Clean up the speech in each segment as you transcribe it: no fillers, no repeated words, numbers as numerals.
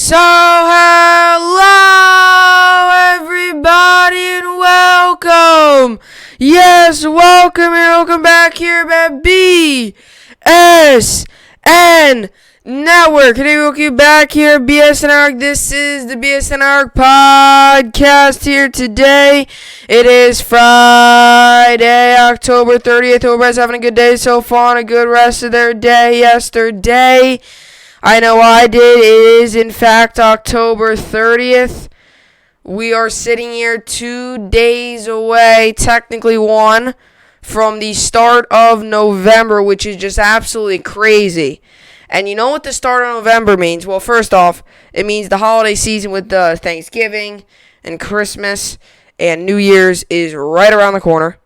So, hello everybody and welcome. Yes, welcome and welcome back here at BSN Network. Today we'll be back here at BSN Arc. This is the BSN Arc podcast here today. It is Friday, October 30th. Hope everybody's having a good day so far and a good rest of their day yesterday. I know I did. It is, in fact, October 30th. We are sitting here 2 days away, technically one, from the start of November, which is just absolutely crazy. And you know what the start of November means? Well, first off, it means the holiday season with Thanksgiving and Christmas and New Year's is right around the corner.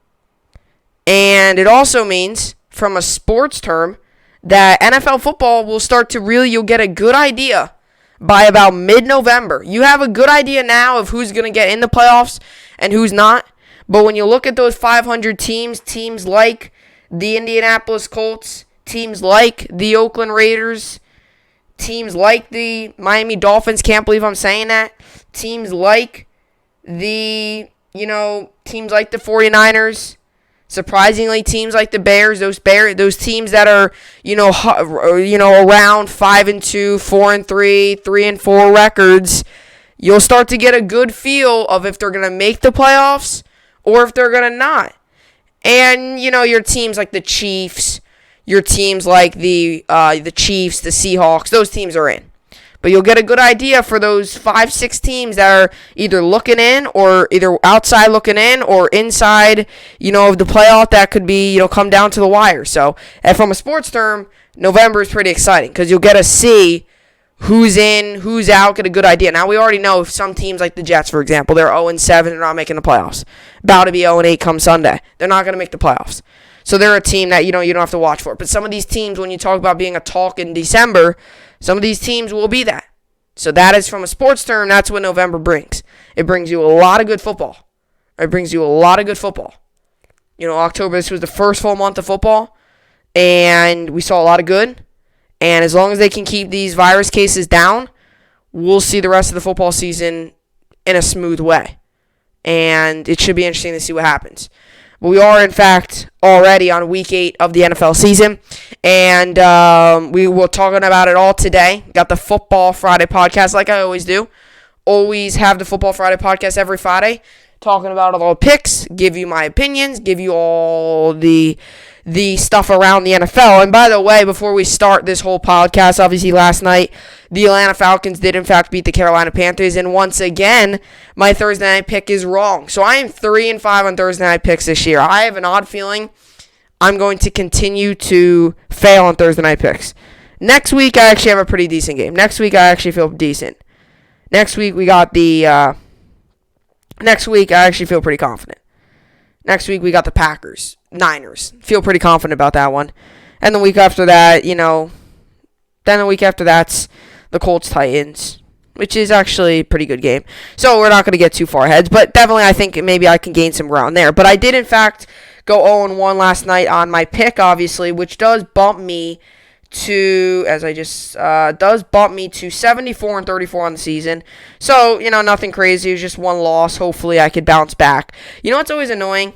And it also means, from a sports term, that NFL football will start to you'll get a good idea by about mid-November. You have a good idea now of who's going to get in the playoffs and who's not. But when you look at those 500 teams like the Indianapolis Colts, teams like the Oakland Raiders, teams like the Miami Dolphins, can't believe I'm saying that, teams like the 49ers, surprisingly, teams like the Bears, those teams that are, around 5-2, 4-3, 3-4 records, you'll start to get a good feel of if they're going to make the playoffs or if they're going to not. And, your teams like the Chiefs, your teams like the Chiefs, the Seahawks, those teams are in. But you'll get a good idea for those 5-6 teams that are either looking in or either outside looking in or inside, of the playoff that could be, come down to the wire. So, and from a sports term, November is pretty exciting because you'll get to see who's in, who's out, get a good idea. Now, we already know some teams like the Jets, for example, they're 0-7, they're not making the playoffs. About to be 0-8 come Sunday. They're not going to make the playoffs. So, they're a team that, you don't have to watch for. But some of these teams, when you talk about being a talk in December, some of these teams will be that. So that is, from a sports term, that's what November brings. It brings you a lot of good football. October, this was the first full month of football, and we saw a lot of good. And as long as they can keep these virus cases down, we'll see the rest of the football season in a smooth way. And it should be interesting to see what happens. But we are, in fact, already on week 8 of the NFL season, and we will talking about it all today. Got the Football Friday podcast like I always do. Always have the Football Friday podcast every Friday, talking about all the picks, give you my opinions, give you all the stuff around the NFL. And by the way, before we start this whole podcast, obviously last night, the Atlanta Falcons did in fact beat the Carolina Panthers. And once again, my Thursday night pick is wrong. So I am 3-5 on Thursday night picks this year. I have an odd feeling I'm going to continue to fail on Thursday night picks. Next week, I actually have a pretty decent game. Next week, I actually feel decent. Next week, we got the... Next week, I actually feel pretty confident. Next week, we got the Packers, Niners. Feel pretty confident about that one. And the week after that, then the week after that's the Colts, Titans, which is actually a pretty good game. So we're not going to get too far ahead, but definitely I think maybe I can gain some ground there. But I did, in fact, go 0-1 last night on my pick, obviously, which does bump me to, does bump me to 74-34 on the season. So, nothing crazy. It was just one loss. Hopefully I could bounce back. You know what's always annoying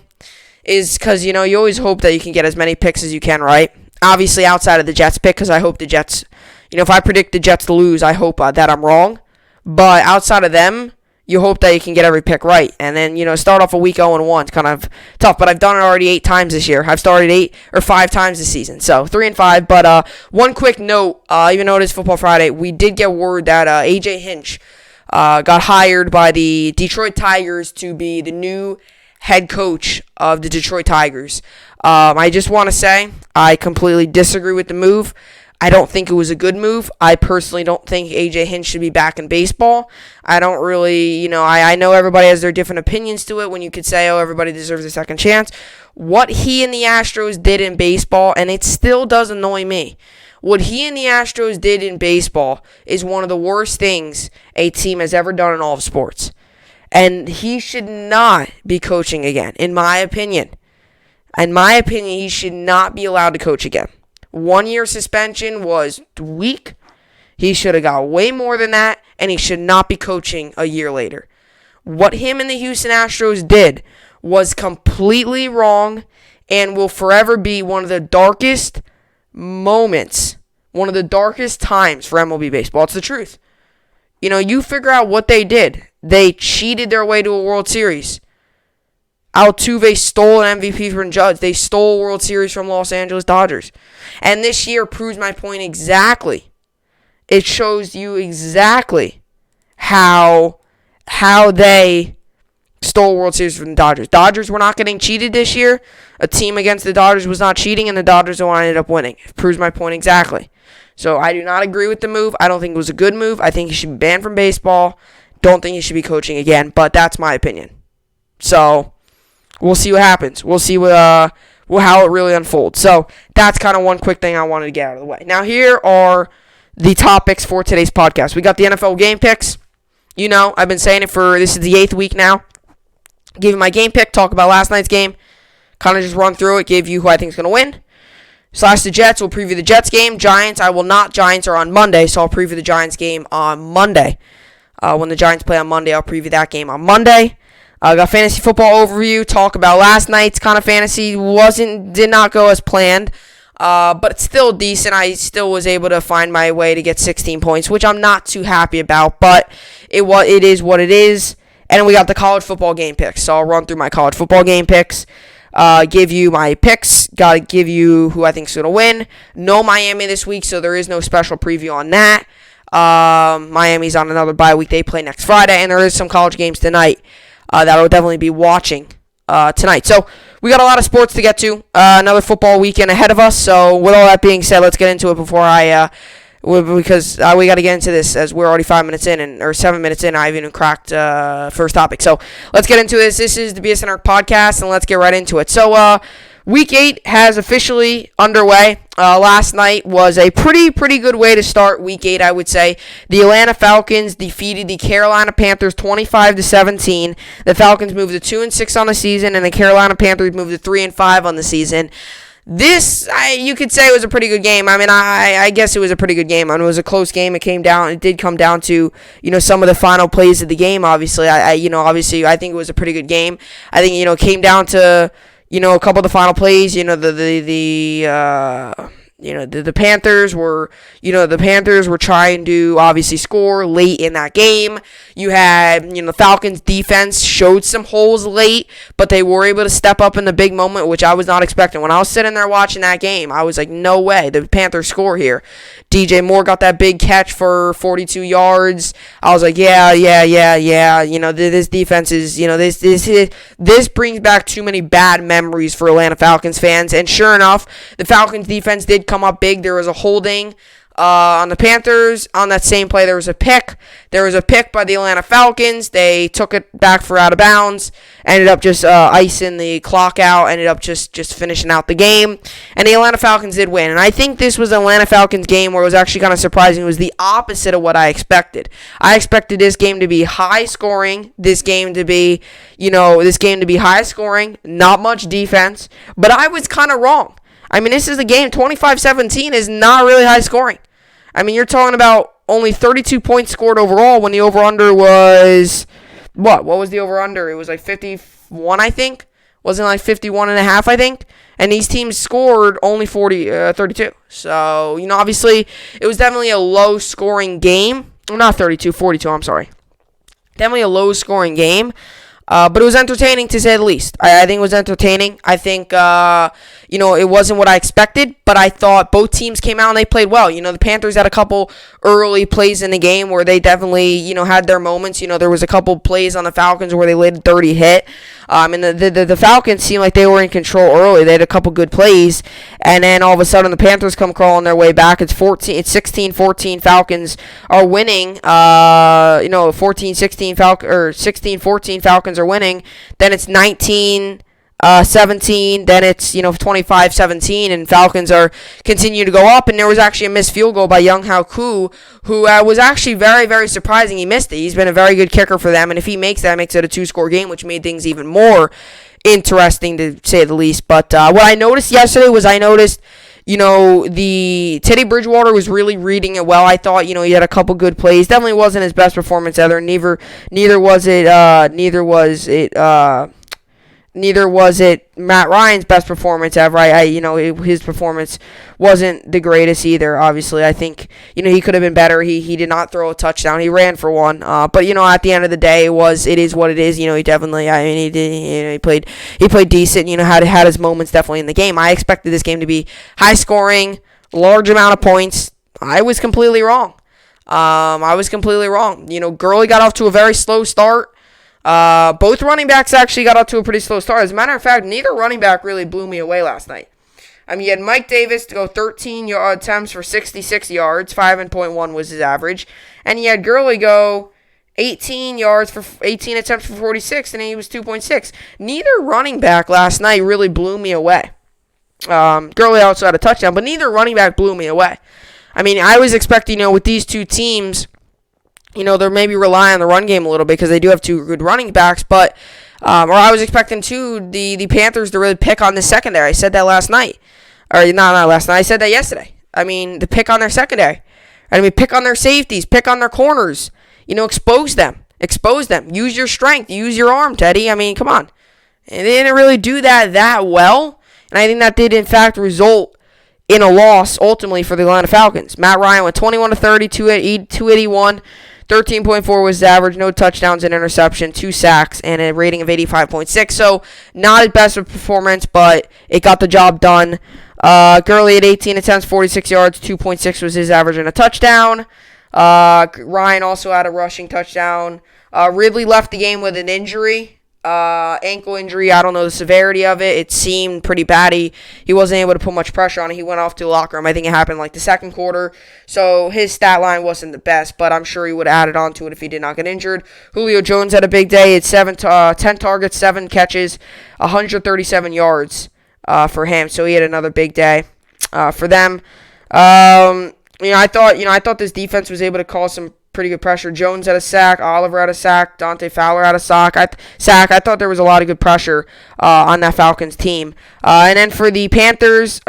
is because, you always hope that you can get as many picks as you can, right? Obviously outside of the Jets pick, because I hope the Jets, if I predict the Jets to lose, I hope that I'm wrong. But outside of them, you hope that you can get every pick right. And then, start off a week 0-1. It's kind of tough. But I've done it already 8 times this year. I've started 5 times this season. So 3-5. But one quick note, even though it is Football Friday, we did get word that A.J. Hinch got hired by the Detroit Tigers to be the new head coach of the Detroit Tigers. I just want to say I completely disagree with the move. I don't think it was a good move. I personally don't think A.J. Hinch should be back in baseball. I don't really, I know everybody has their different opinions to it when you could say, everybody deserves a second chance. What he and the Astros did in baseball, and it still does annoy me, what he and the Astros did in baseball is one of the worst things a team has ever done in all of sports. And he should not be coaching again, in my opinion. In my opinion, he should not be allowed to coach again. 1 year suspension was weak. He should have got way more than that, and he should not be coaching a year later. What him and the Houston Astros did was completely wrong and will forever be one of the darkest moments, one of the darkest times for MLB baseball. It's the truth. You figure out what they did. They cheated their way to a World Series. Altuve stole an MVP from Judge. They stole a World Series from Los Angeles Dodgers. And this year proves my point exactly. It shows you exactly how they stole a World Series from the Dodgers. Dodgers were not getting cheated this year. A team against the Dodgers was not cheating, and the Dodgers the one ended up winning. It proves my point exactly. So I do not agree with the move. I don't think it was a good move. I think he should be banned from baseball. Don't think he should be coaching again, but that's my opinion. So we'll see what happens. We'll see how it really unfolds. So that's kind of one quick thing I wanted to get out of the way. Now here are the topics for today's podcast. We got the NFL game picks. I've been saying it this is the 8th week now. Give you my game pick, talk about last night's game, kind of just run through it, give you who I think is going to win. Slash the Jets, we'll preview the Jets game. Giants, I will not. Giants are on Monday, so I'll preview the Giants game on Monday. When the Giants play on Monday, I'll preview that game on Monday. I got fantasy football overview, talk about last night's kind of fantasy. Did not go as planned, but it's still decent. I still was able to find my way to get 16 points, which I'm not too happy about, but it is what it is. And we got the college football game picks. So I'll run through my college football game picks. Give you my picks. Got to give you who I think is going to win. No Miami this week, so there is no special preview on that. Miami's on another bye week. They play next Friday, and there is some college games tonight that I will definitely be watching tonight. So we got a lot of sports to get to. Another football weekend ahead of us. So with all that being said, let's get into it before because we got to get into this as we're already 7 minutes in. I haven't even cracked first topic. So let's get into this. This is the BSN podcast, and let's get right into it. So Week 8 has officially underway. Last night was a pretty good way to start Week 8, I would say. The Atlanta Falcons defeated the Carolina Panthers 25-17. The Falcons moved to 2-6 on the season, and the Carolina Panthers moved to 3-5 on the season. This, you could say, was a pretty good game. I mean, I guess it was a pretty good game. I mean, it was a close game. It did come down to, some of the final plays of the game. Obviously, I think it was a pretty good game. I think, it came down to, a couple of the final plays. The Panthers were trying to obviously score late in that game. You had, the Falcons defense showed some holes late, but they were able to step up in the big moment, which I was not expecting. When I was sitting there watching that game, I was like, no way, the Panthers score here. DJ Moore got that big catch for 42 yards. I was like, yeah. This defense is, this brings back too many bad memories for Atlanta Falcons fans. And sure enough, the Falcons defense did come up big. There was a holding on the Panthers. On that same play, there was a pick. There was a pick by the Atlanta Falcons. They took it back for out of bounds. Ended up just icing the clock out. Ended up just finishing out the game. And the Atlanta Falcons did win. And I think this was an Atlanta Falcons game where it was actually kind of surprising. It was the opposite of what I expected. I expected this game to be high scoring. This game to be high scoring. Not much defense. But I was kind of wrong. I mean, this is the game. 25-17 is not really high scoring. I mean, you're talking about only 32 points scored overall when the over-under was, what was the over-under? It was like 51, I think. Wasn't it like 51.5, I think? And these teams scored only 32. So, obviously, it was definitely a low-scoring game. Well, not 32, 42, I'm sorry. Definitely a low-scoring game. But it was entertaining, to say the least. I think it was entertaining. I think, it wasn't what I expected, but I thought both teams came out and they played well. The Panthers had a couple early plays in the game where they definitely, had their moments. There was a couple plays on the Falcons where they laid a dirty hit. And the Falcons seemed like they were in control early. They had a couple good plays, and then all of a sudden the Panthers come crawling their way back. It's 16-14. Falcons are winning. 14-16 16-14 Falcons are winning. Then it's 19-17. Then it's 25-17, and Falcons are continue to go up. And there was actually a missed field goal by Young Hao Koo, who was actually very, very surprising. He missed it. He's been a very good kicker for them, and if he makes that, makes it a 2-score game, which made things even more interesting, to say the least. But what I noticed yesterday was the Teddy Bridgewater was really reading it well. I thought, he had a couple good plays. Definitely wasn't his best performance ever. Neither was it Matt Ryan's best performance ever. His performance wasn't the greatest either. Obviously, I think he could have been better. He did not throw a touchdown. He ran for one. But at the end of the day, it is what it is. He definitely. He played decent. Had his moments definitely in the game. I expected this game to be high scoring, large amount of points. I was completely wrong. Gurley got off to a very slow start. Both running backs actually got off to a pretty slow start. As a matter of fact, neither running back really blew me away last night. You had Mike Davis to go 13 attempts for 66 yards, 5.1 was his average, and you had Gurley go 18 attempts for 46, and he was 2.6. Neither running back last night really blew me away. Gurley also had a touchdown, but neither running back blew me away. I was expecting, with these two teams, they're maybe relying on the run game a little bit because they do have two good running backs, but I was expecting the Panthers to really pick on the secondary. I said that last night. Or not last night. I said that yesterday. To pick on their secondary. Pick on their safeties, pick on their corners. Expose them. Use your strength, use your arm, Teddy. Come on. And they didn't really do that well, and I think that did in fact result in a loss ultimately for the Atlanta Falcons. Matt Ryan went 21 to 30, 281. 13.4 was his average, no touchdowns and interception, 2 sacks, and a rating of 85.6. So, not his best performance, but it got the job done. Gurley at 18 attempts, 46 yards, 2.6 was his average and a touchdown. Ryan also had a rushing touchdown. Ridley left the game with an injury. Ankle injury. I don't know the severity of it. It seemed pretty bad. He wasn't able to put much pressure on it. He went off to the locker room. I think it happened the second quarter. So his stat line wasn't the best, but I'm sure he would have added on to it if he did not get injured. Julio Jones had a big day. It's 10 targets, 7 catches, 137 yards for him. So he had another big day for them. I thought this defense was able to cause some pretty good pressure. Jones had a sack. Oliver had a sack. Dante Fowler had a sack. I thought there was a lot of good pressure on that Falcons team. And then for the Panthers,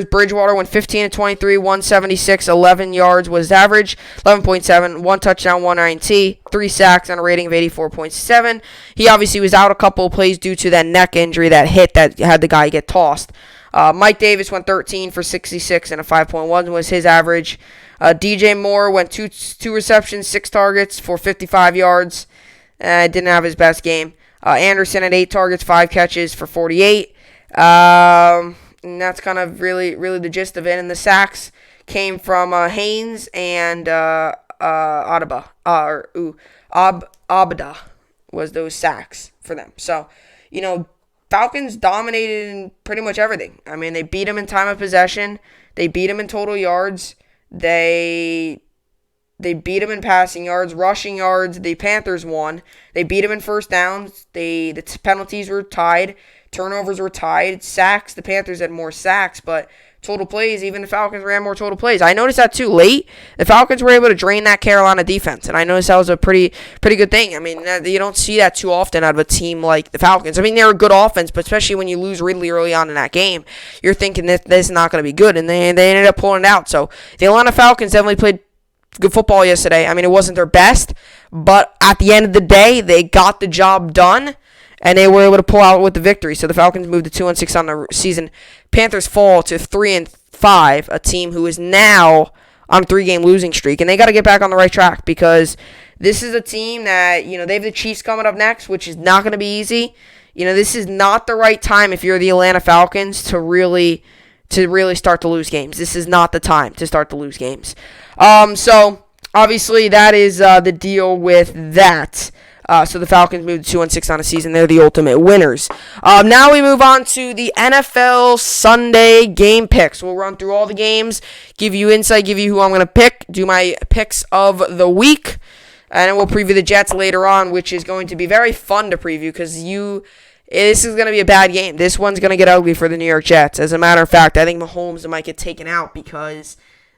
Bridgewater went 15 to 23, 176, 11 yards was his average, 11.7, 1 touchdown, 1 INT, 3 sacks, and a rating of 84.7. He obviously was out a couple of plays due to that neck injury, that hit that had the guy get tossed. Mike Davis went 13 for 66 and a 5.1 was his average. DJ Moore went two receptions, 6 targets for 55 yards. Didn't have his best game. Anderson had 8 targets, 5 catches for 48. And that's kind of really the gist of it. And the sacks came from Haynes and Abada was those sacks for them. So, Falcons dominated in pretty much everything. They beat them in time of possession. They beat them in total yards. They beat them in passing yards, rushing yards. The Panthers won. They beat them in first downs. The penalties were tied. Turnovers were tied. Sacks, the Panthers had more sacks, but total plays, even the Falcons ran more total plays. I noticed that too late. The Falcons were able to drain that Carolina defense, and I noticed that was a pretty good thing. You don't see that too often out of a team like the Falcons. They're a good offense, but especially when you lose Ridley early on in that game, you're thinking that this is not going to be good, and they ended up pulling it out. So the Atlanta Falcons definitely played good football yesterday. It wasn't their best, but at the end of the day, they got the job done, and they were able to pull out with the victory. So the Falcons moved to 2-6 on the season. Panthers fall to 3-5, a team who is now on a 3-game losing streak, and they got to get back on the right track because this is a team that they have the Chiefs coming up next, which is not going to be easy. This is not the right time if you're the Atlanta Falcons to really start to lose games. This is not the time to start to lose games. So obviously that is the deal with that. So the Falcons moved to 2-6 on the season. They're the ultimate winners. Now we move on to the NFL Sunday game picks. We'll run through all the games, give you insight, give you who I'm going to pick, do my picks of the week, and then we'll preview the Jets later on, which is going to be very fun to preview because this is going to be a bad game. This one's going to get ugly for the New York Jets. As a matter of fact, I think Mahomes might get taken out because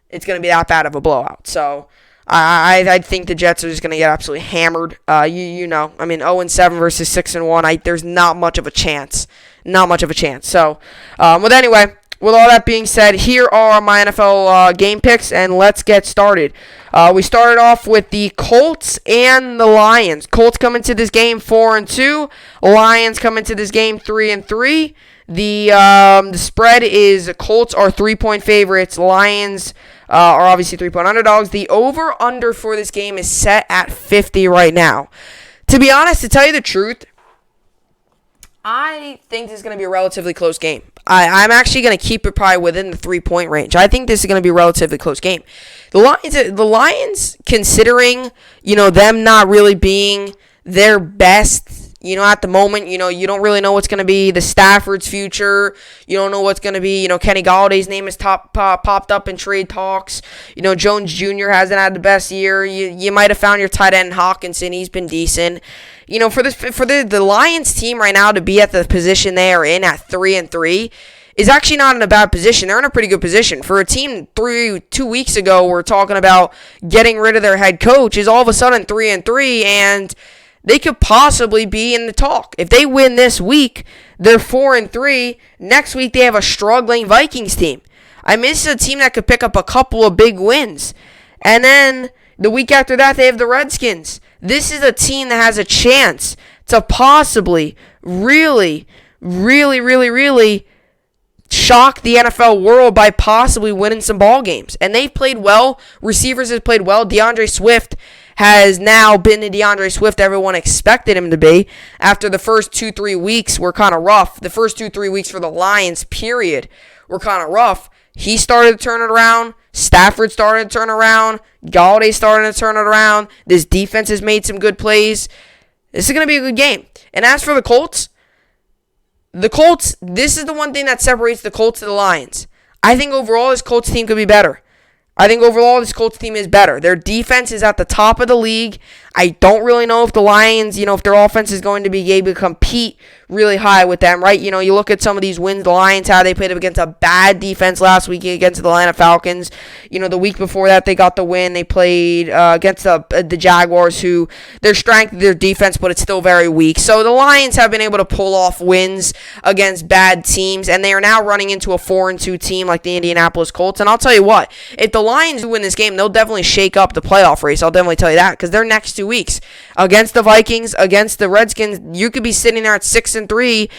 it's going to be that bad of a blowout. So I think the Jets are just going to get absolutely hammered. 0-7 versus 6-1. There's not much of a chance not much of a chance. So, anyway, with all that being said, here are my NFL game picks, and let's get started. We started off with the Colts and the Lions. Colts come into this game 4-2. Lions come into this game 3-3. The spread is Colts are 3-point favorites. Lions are obviously 3-point underdogs. The over-under for this game is set at 50 right now. To be honest, to tell you the truth, I think this is going to be a relatively close game. I'm actually going to keep it probably within the 3-point range. I think this is going to be a relatively close game. The Lions, considering, them not really being their best, at the moment, you don't really know what's going to be the Stafford's future. You don't know what's going to be, Kenny Galladay's name has popped up in trade talks. Jones Jr. hasn't had the best year. You might have found your tight end Hawkinson. He's been decent. For the Lions team right now to be at the position they are in at 3-3 is actually not in a bad position. They're in a pretty good position. For a team 2 weeks ago, we're talking about getting rid of their head coach, is all of a sudden 3-3, and they could possibly be in the talk. If they win this week, they're 4-3. Next week, they have a struggling Vikings team. This is a team that could pick up a couple of big wins. And then the week after that, they have the Redskins. This is a team that has a chance to possibly really, really, really, really shock the NFL world by possibly winning some ball games. And they've played well. Receivers have played well. DeAndre Swift has now been the DeAndre Swift everyone expected him to be. After the first 2-3 weeks were kind of rough. The first 2-3 weeks for the Lions, period, were kind of rough. He started to turn it around. Stafford started to turn around. Galladay started to turn it around. This defense has made some good plays. This is going to be a good game. And as for the Colts, this is the one thing that separates the Colts to the Lions. I think overall this Colts team could be better. I think overall this Colts team is better. Their defense is at the top of the league. I don't really know if the Lions, if their offense is going to be able to compete really high with them, right? You look at some of these wins the Lions had. They played up against a bad defense last week against the Atlanta Falcons. The week before that, they got the win. They played against the Jaguars, who their strength, their defense, but it's still very weak. So the Lions have been able to pull off wins against bad teams, and they are now running into a 4-2 team like the Indianapolis Colts. And I'll tell you what, if the Lions win this game, they'll definitely shake up the playoff race. I'll definitely tell you that, because their next 2 weeks against the Vikings, against the Redskins, you could be sitting there at 6-3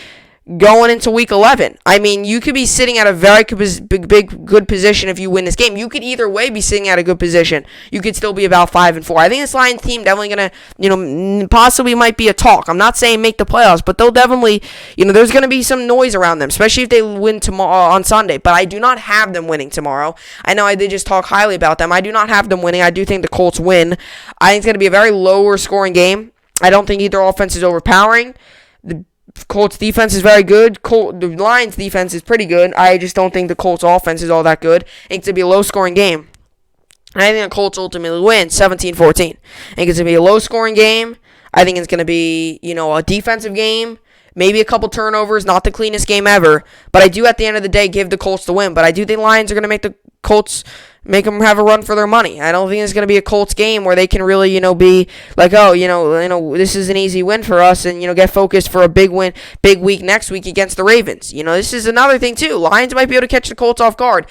going into week 11. You could be sitting at a very good position if you win this game. You could either way be sitting at a good position. You could still be about 5-4. I think this Lions team definitely going to, possibly might be a talk. I'm not saying make the playoffs, but they'll definitely, there's going to be some noise around them, especially if they win tomorrow on Sunday. But I do not have them winning tomorrow. I know I did just talk highly about them. I do not have them winning. I do think the Colts win. I think it's going to be a very lower scoring game. I don't think either offense is overpowering. The Colts defense is very good. The Lions defense is pretty good. I just don't think the Colts offense is all that good. I think it's going to be a low-scoring game. And I think the Colts ultimately win 17-14. I think it's going to be a low-scoring game. I think it's going to be, a defensive game. Maybe a couple turnovers, not the cleanest game ever. But I do, at the end of the day, give the Colts the win. But I do think Lions are going to make the Colts make them have a run for their money. I don't think it's going to be a Colts game where they can really, be like, oh, this is an easy win for us, and, get focused for a big week next week against the Ravens. This is another thing, too. Lions might be able to catch the Colts off guard.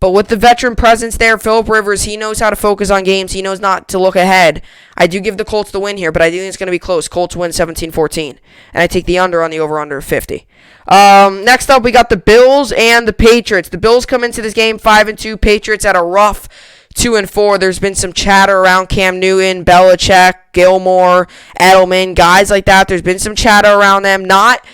But with the veteran presence there, Phillip Rivers, he knows how to focus on games. He knows not to look ahead. I do give the Colts the win here, but I do think it's going to be close. Colts win 17-14. And I take the under on the over-under of 50. Next up, we got the Bills and the Patriots. The Bills come into this game 5-2. Patriots at a rough 2-4. There's been some chatter around Cam Newton, Belichick, Gilmore, Edelman, guys like that. There's been some chatter around them. Not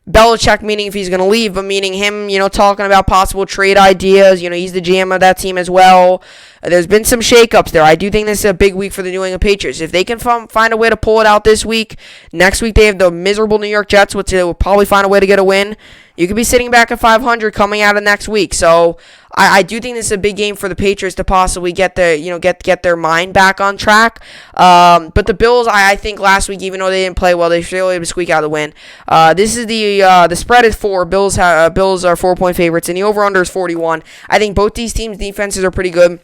Belichick meaning if he's going to leave, but meaning him, talking about possible trade ideas. He's the GM of that team as well. There's been some shakeups there. I do think this is a big week for the New England Patriots. If they can find a way to pull it out this week, next week they have the miserable New York Jets, which they will probably find a way to get a win. You could be sitting back at 500 coming out of next week. So I do think this is a big game for the Patriots to possibly get their mind back on track. But the Bills, I think last week, even though they didn't play well, they still able to squeak out the win. This is the spread is 4. Bills are 4-point favorites, and the over/under is 41. I think both these teams' defenses are pretty good.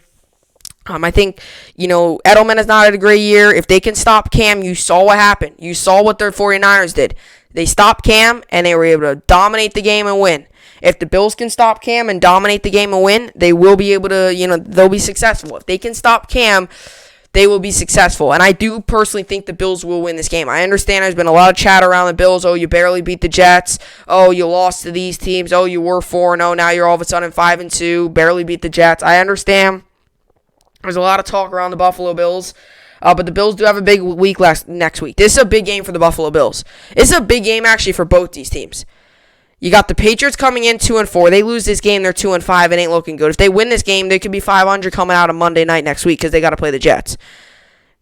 I think, Edelman has not had a great year. If they can stop Cam, you saw what happened. You saw what their 49ers did. They stopped Cam, and they were able to dominate the game and win. If the Bills can stop Cam and dominate the game and win, they will be able to, they'll be successful. If they can stop Cam, they will be successful. And I do personally think the Bills will win this game. I understand there's been a lot of chatter around the Bills. Oh, you barely beat the Jets. Oh, you lost to these teams. Oh, you were 4-0. Now you're all of a sudden 5-2. Barely beat the Jets. I understand. There's a lot of talk around the Buffalo Bills. But the Bills do have a big week next week. This is a big game for the Buffalo Bills. This is a big game, actually, for both these teams. You got the Patriots coming in 2-4. They lose this game, they're 2-5. It ain't looking good. If they win this game, they could be 500 coming out on Monday night next week because they got to play the Jets.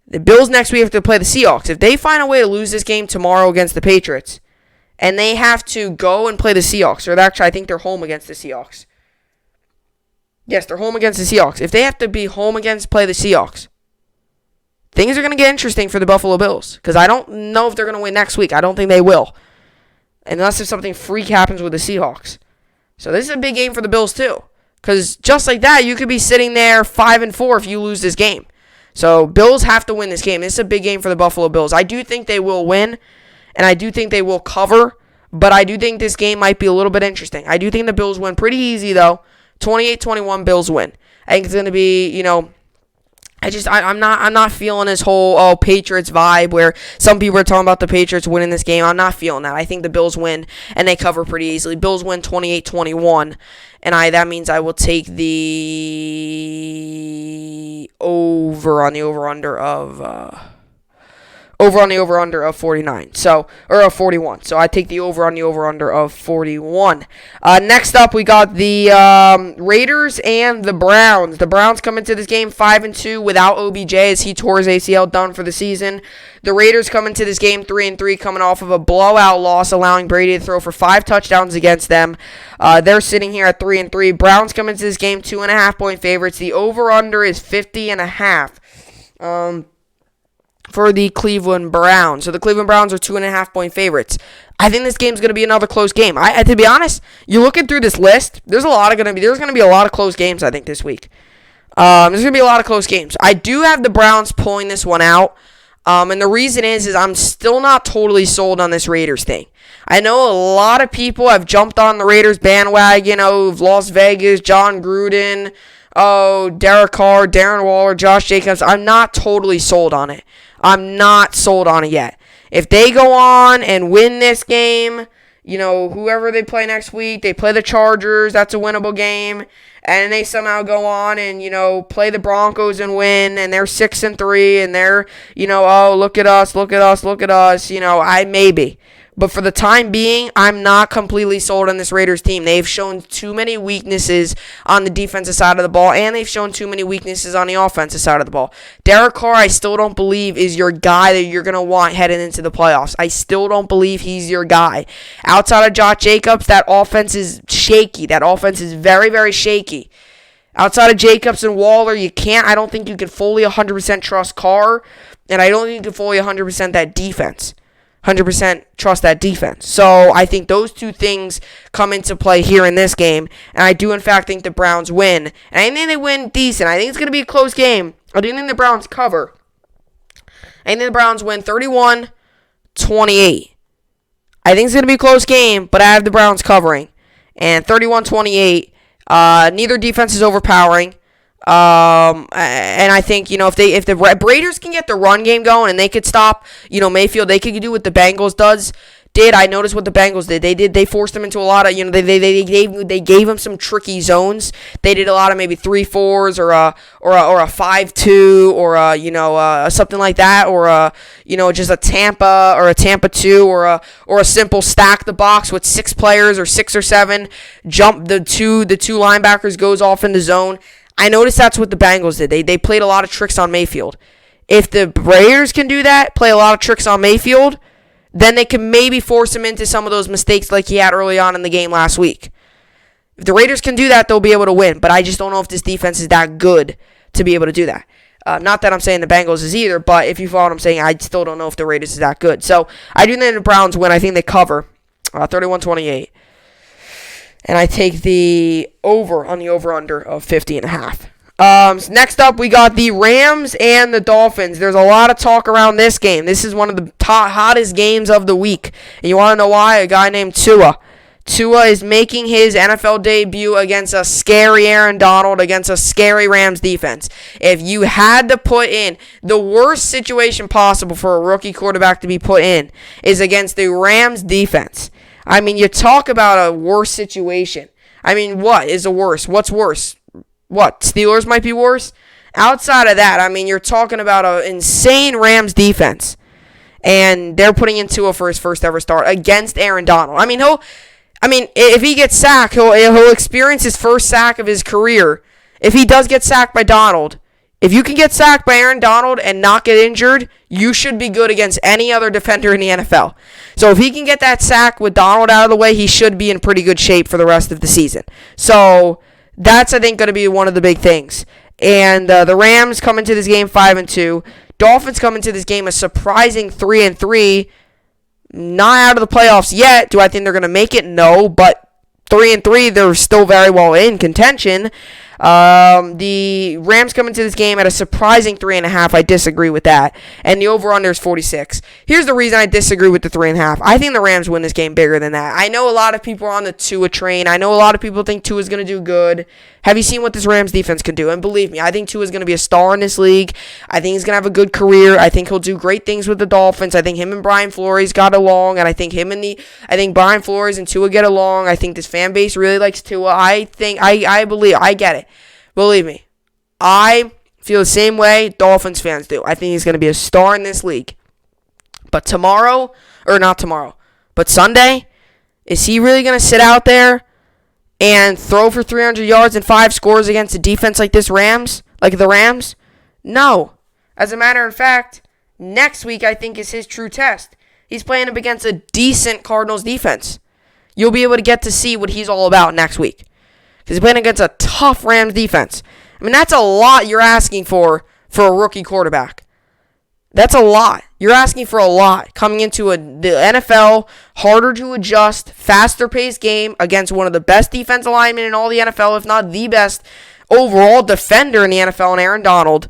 The Bills next week have to play the Seahawks. If they find a way to lose this game tomorrow against the Patriots, and they have to go and play the Seahawks, or actually, I think they're home against the Seahawks. Yes, they're home against the Seahawks. If they have to be home against play the Seahawks, things are going to get interesting for the Buffalo Bills because I don't know if they're going to win next week. I don't think they will. Unless if something freak happens with the Seahawks. So this is a big game for the Bills too. Because just like that, you could be sitting there 5-4 if you lose this game. So Bills have to win this game. This is a big game for the Buffalo Bills. I do think they will win. And I do think they will cover. But I do think this game might be a little bit interesting. I do think the Bills win pretty easy though. 28-21 Bills win. I think it's going to be, I'm not feeling this whole Patriots vibe where some people are talking about the Patriots winning this game. I'm not feeling that. I think the Bills win and they cover pretty easily. Bills win 28-21, and that means I will take the over on the over-under of 49. Of 41. So I take the over on the over-under of 41. Next up, we got the Raiders and the Browns. The Browns come into this game 5-2 without OBJ as he tore his ACL, done for the season. The Raiders come into this game 3-3, coming off of a blowout loss, allowing Brady to throw for 5 touchdowns against them. They're sitting here at 3-3. Browns come into this game 2.5-point favorites. The over-under is 50.5. For the Cleveland Browns. So the Cleveland Browns are 2.5-point favorites. I think this game's going to be another close game. To be honest, you're looking through this list, there's going to be a lot of close games, I think, this week. There's going to be a lot of close games. I do have the Browns pulling this one out. And the reason is I'm still not totally sold on this Raiders thing. I know a lot of people have jumped on the Raiders bandwagon of Las Vegas, John Gruden, Derek Carr, Darren Waller, Josh Jacobs. I'm not totally sold on it. I'm not sold on it yet. If they go on and win this game, whoever they play next week, they play the Chargers, that's a winnable game, and they somehow go on and, play the Broncos and win, and they're 6-3, and they're, look at us, maybe. But for the time being, I'm not completely sold on this Raiders team. They've shown too many weaknesses on the defensive side of the ball, and they've shown too many weaknesses on the offensive side of the ball. Derek Carr, I still don't believe is your guy that you're going to want heading into the playoffs. I still don't believe he's your guy. Outside of Josh Jacobs, that offense is shaky. That offense is very, very shaky. Outside of Jacobs and Waller, I don't think you can fully 100% trust Carr, and I don't think you can fully 100% that defense. 100% trust that defense. So I think those two things come into play here in this game. And I do, in fact, think the Browns win. And I think they win decent. I think it's going to be a close game. I do think the Browns cover. I think the Browns win 31-28. I think it's going to be a close game, but I have the Browns covering. And 31-28, neither defense is overpowering. And I think, if the Raiders can get the run game going and they could stop, Mayfield, they could do what the Bengals did. I noticed what the Bengals did. They forced them into a lot of, they gave them some tricky zones. They did a lot of maybe 3-4s or a 5-2 or something like that, or just a Tampa or a Tampa 2 or a simple stack the box with 6 players or 6 or 7, jump the two linebackers goes off in the zone. I noticed that's what the Bengals did. They played a lot of tricks on Mayfield. If the Raiders can do that, play a lot of tricks on Mayfield, then they can maybe force him into some of those mistakes like he had early on in the game last week. If the Raiders can do that, they'll be able to win. But I just don't know if this defense is that good to be able to do that. Not that I'm saying the Bengals is either, but if you follow what I'm saying, I still don't know if the Raiders is that good. So I do think the Browns win. I think they cover 31-28. And I take the over on the over-under of 50.5. Next up, we got the Rams and the Dolphins. There's a lot of talk around this game. This is one of the hottest games of the week. And you want to know why? A guy named Tua. Tua is making his NFL debut against a scary Aaron Donald, against a scary Rams defense. If you had to put in the worst situation possible for a rookie quarterback to be put in is against the Rams defense. I mean, you talk about a worse situation. I mean, what is the worst? What's worse? What? Steelers might be worse? Outside of that, I mean, you're talking about an insane Rams defense. And they're putting in Tua for his first ever start against Aaron Donald. I mean, if he gets sacked, he'll experience his first sack of his career. If he does get sacked by Donald, if you can get sacked by Aaron Donald and not get injured, you should be good against any other defender in the NFL. So if he can get that sack with Donald out of the way, he should be in pretty good shape for the rest of the season. So that's, I think, going to be one of the big things. And the Rams come into this game 5-2. Dolphins come into this game a surprising 3-3. Not out of the playoffs yet. Do I think they're going to make it? No, but 3-3, they're still very well in contention. The Rams come into this game at a surprising 3.5. I disagree with that. And the over-under is 46. Here's the reason I disagree with the 3.5. I think the Rams win this game bigger than that. I know a lot of people are on the Tua train. I know a lot of people think Tua is going to do good. Have you seen what this Rams defense can do? And believe me, I think Tua is going to be a star in this league. I think he's going to have a good career. I think he'll do great things with the Dolphins. I think him and Brian Flores got along, and I think Brian Flores and Tua get along. I think this fan base really likes Tua. I get it. Believe me, I feel the same way Dolphins fans do. I think he's going to be a star in this league. But Sunday, is he really going to sit out there and throw for 300 yards and 5 scores against a defense like the Rams? No. As a matter of fact, next week I think is his true test. He's playing up against a decent Cardinals defense. You'll be able to get to see what he's all about next week. Because he's playing against a tough Rams defense. I mean, that's a lot you're asking for a rookie quarterback. That's a lot. You're asking for a lot coming into the NFL, harder to adjust, faster-paced game against one of the best defensive linemen in all the NFL, if not the best overall defender in the NFL, and Aaron Donald.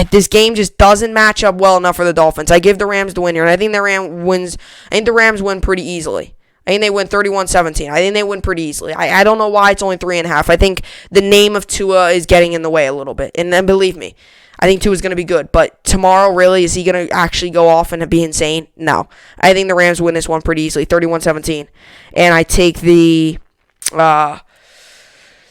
This game just doesn't match up well enough for the Dolphins. I give the Rams the win here, and I think the Rams win pretty easily. I think they win 31-17. I think they win pretty easily. I don't know why it's only 3.5. I think the name of Tua is getting in the way a little bit. And then believe me, I think Tua is going to be good. But tomorrow, really, is he going to actually go off and be insane? No. I think the Rams win this one pretty easily, 31-17. And I take the 10,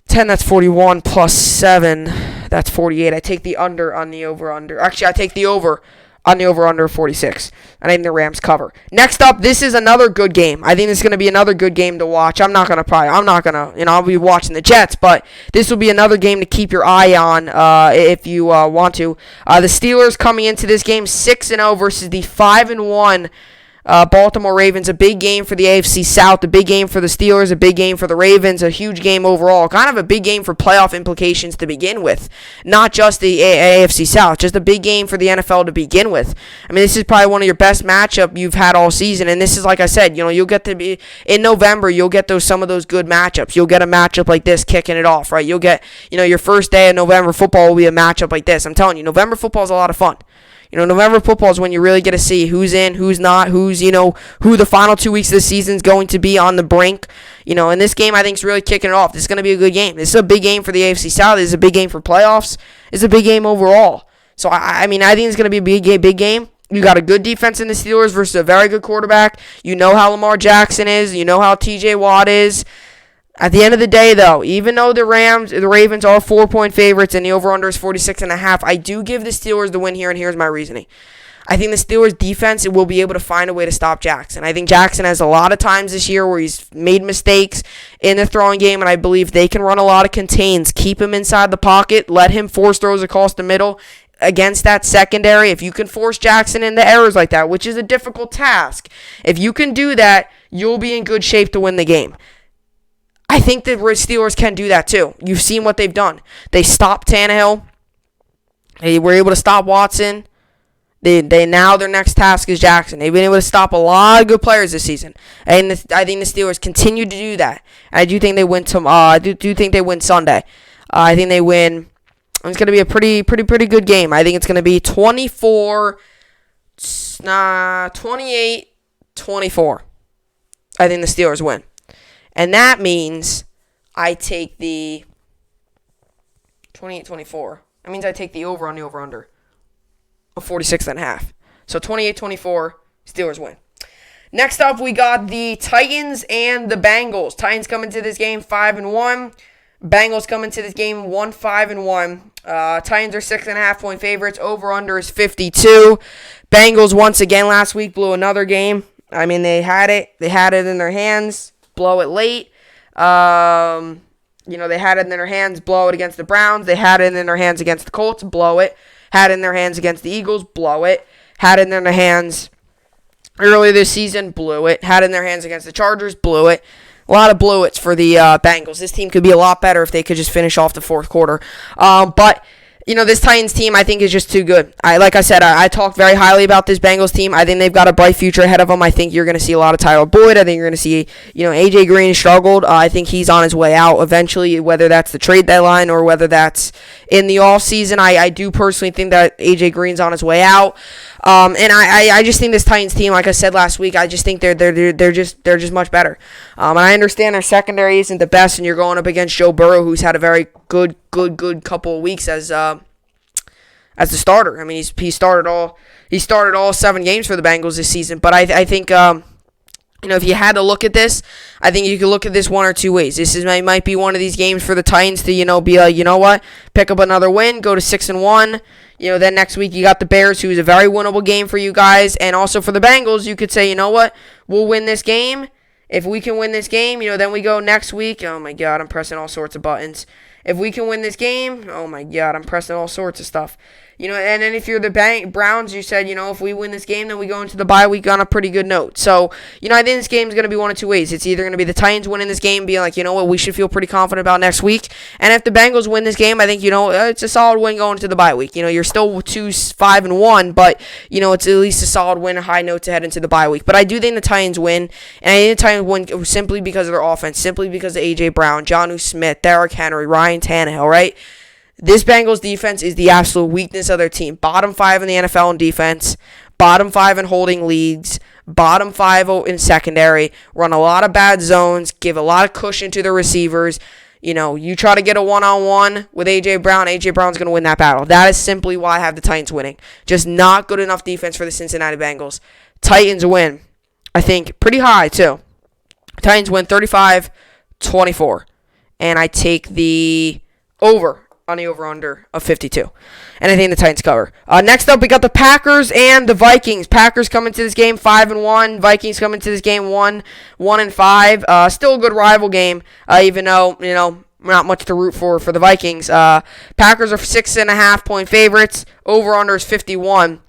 that's 41, plus 7, that's 48. I take the under on the over-under. Actually, I take the over on the over-under 46. And I think the Rams cover. Next up, this is another good game. I think this is going to be another good game to watch. I'll be watching the Jets, but this will be another game to keep your eye on if you want to. The Steelers coming into this game 6-0 versus the 5-1 Baltimore Ravens. A big game for the AFC South, a big game for the Steelers, a big game for the Ravens, a huge game overall. Kind of a big game for playoff implications to begin with. Not just the AFC South, just a big game for the NFL to begin with. I mean, this is probably one of your best matchup you've had all season, and this is, like I said, you'll get to be, in November, you'll get some of those good matchups. You'll get a matchup like this kicking it off, right? You'll get, your first day of November football will be a matchup like this. I'm telling you, November football is a lot of fun. November football is when you really get to see who's in, who's not, who the final 2 weeks of the season is going to be on the brink. And this game, I think, is really kicking it off. This is going to be a good game. This is a big game for the AFC South. This is a big game for playoffs. It's a big game overall. So, I think it's going to be a big game. You got a good defense in the Steelers versus a very good quarterback. You know how Lamar Jackson is. You know how TJ Watt is. At the end of the day, though, even though the Ravens are 4-point favorites and the over-under is 46.5, I do give the Steelers the win here, and here's my reasoning. I think the Steelers' defense will be able to find a way to stop Jackson. I think Jackson has a lot of times this year where he's made mistakes in the throwing game, and I believe they can run a lot of contains, keep him inside the pocket, let him force throws across the middle against that secondary. If you can force Jackson into errors like that, which is a difficult task, if you can do that, you'll be in good shape to win the game. I think the Steelers can do that too. You've seen what they've done. They stopped Tannehill. They were able to stop Watson. Now their next task is Jackson. They've been able to stop a lot of good players this season, and I think the Steelers continue to do that. I do think they win. I do think they win Sunday. I think they win It's going to be a pretty good game. I think it's going to be 28-24. I think the Steelers win. And that means I take the 28-24. That means I take the over on the over-under of 46.5. So 28-24, Steelers win. Next up, we got the Titans and the Bengals. Titans come into this game 5-1. Bengals come into this game 5-1. Titans are 6.5-point favorites. Over-under is 52. Bengals, once again, last week blew another game. I mean, they had it. They had it in their hands. Blow it late. They had it in their hands. Blow it against the Browns. They had it in their hands against the Colts. Blow it. Had it in their hands against the Eagles. Blow it. Had it in their hands earlier this season. Blew it. Had it in their hands against the Chargers. Blew it. A lot of blew-its for the Bengals. This team could be a lot better if they could just finish off the fourth quarter. But this Titans team, I think, is just too good. Like I said, I talked very highly about this Bengals team. I think they've got a bright future ahead of them. I think you're going to see a lot of Tyler Boyd. I think you're going to see, A.J. Green struggled. I think he's on his way out eventually, whether that's the trade deadline or whether that's in the offseason. I do personally think that A.J. Green's on his way out. And I just think this Titans team, like I said last week, I just think they're just much better. And I understand their secondary isn't the best, and you're going up against Joe Burrow, who's had a very good couple of weeks as the starter. I mean, he started all 7 games for the Bengals this season. But I think if you had to look at this, I think you could look at this one or two ways. This might be one of these games for the Titans to be like, you know what, pick up another win, go to 6-1. Then next week you got the Bears, who is a very winnable game for you guys. And also for the Bengals, you could say, you know what, we'll win this game. If we can win this game, then we go next week. Oh, my God, I'm pressing all sorts of buttons. If we can win this game, oh, my God, I'm pressing all sorts of stuff. And then if you're the Browns, you said, if we win this game, then we go into the bye week on a pretty good note. So, I think this game's going to be one of two ways. It's either going to be the Titans winning this game, being like, you know what, we should feel pretty confident about next week. And if the Bengals win this game, I think, it's a solid win going into the bye week. You're still 5-1, but, it's at least a solid win, a high note to head into the bye week. But I do think the Titans win, and I think the Titans win simply because of their offense, simply because of A.J. Brown, Jonnu Smith, Derrick Henry, Ryan Tannehill, right? This Bengals defense is the absolute weakness of their team. Bottom 5 in the NFL in defense, bottom 5 in holding leagues, bottom 5 in secondary, run a lot of bad zones, give a lot of cushion to the receivers. You try to get a one-on-one with A.J. Brown, A.J. Brown's going to win that battle. That is simply why I have the Titans winning. Just not good enough defense for the Cincinnati Bengals. Titans win, I think, pretty high, too. Titans win 35-24. And I take the over on the over-under of 52. And I think the Titans cover. Next up, we got the Packers and the Vikings. Packers come into this game 5-1. Vikings come into this game 1-5. Still a good rival game, even though, not much to root for the Vikings. Packers are 6.5-point favorites. Over-under is 51.